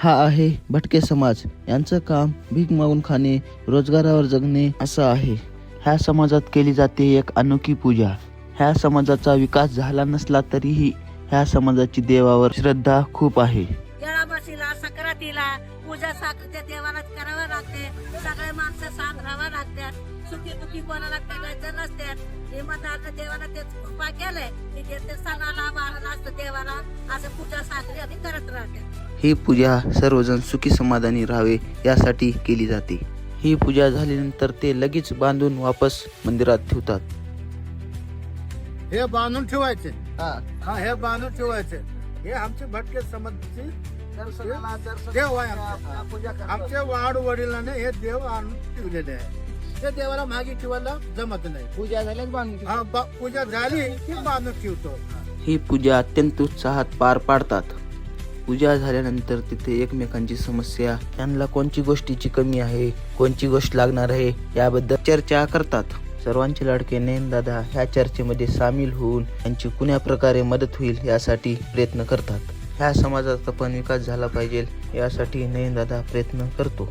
हा आहे भटके समाज. यांचं काम भीक मागून खाणे, रोजगारावर जगणे असं आहे. ह्या समाजात केली जाते एक अनोखी पूजा. ह्या समाजाचा विकास झाला नसला तरीही ह्या समाजाची देवावर श्रद्धा खूप आहे. येळामासीला संक्रांतीला पूजा साखरेच्या देवालाच करावं लागते. सगळे माणसं साथ राहावं लागतात. सुखी दुखी कोणाला टाकायचं नसतात. इमानदारनं देवाला तेच कृपा केलंय की ते सणाला बाळाला असतं देवाला असं पूजा साखरी आधी करत राहतात. ही पूजा सर्वजण सुखी समाधानी राहावे यासाठी केली जाते. ही पूजा झाल्यानंतर ते लगेच बांधून वापस मंदिरात ठेवतात. हे बांधून ठेवायचे. हा हे बांधून ठेवायचे. हे आमचे भटके समाजची देव आहे. आमच्या वाड वडिलांनी हे देव आणून ठेवलेले आहे. ते देवाला मागे ठेवायला जमत नाही. पूजा झाली पूजा झाली की बांधून ठेवतो. ही पूजा अत्यंत उत्साहात पार पाडतात. पूजा झाल्यानंतर तिथे एकमेकांची समस्या, त्यांना कोणती गोष्टीची कमी आहे, कोणती गोष्ट लागणार आहे याबद्दल चर्चा करतात. सर्वांचे लाडके नयनदादा ह्या चर्चेमध्ये सामील होऊन त्यांची कुण्या प्रकारे मदत होईल यासाठी प्रयत्न करतात. ह्या समाजाचा पण विकास झाला पाहिजे यासाठी नयनदादा प्रयत्न करतो.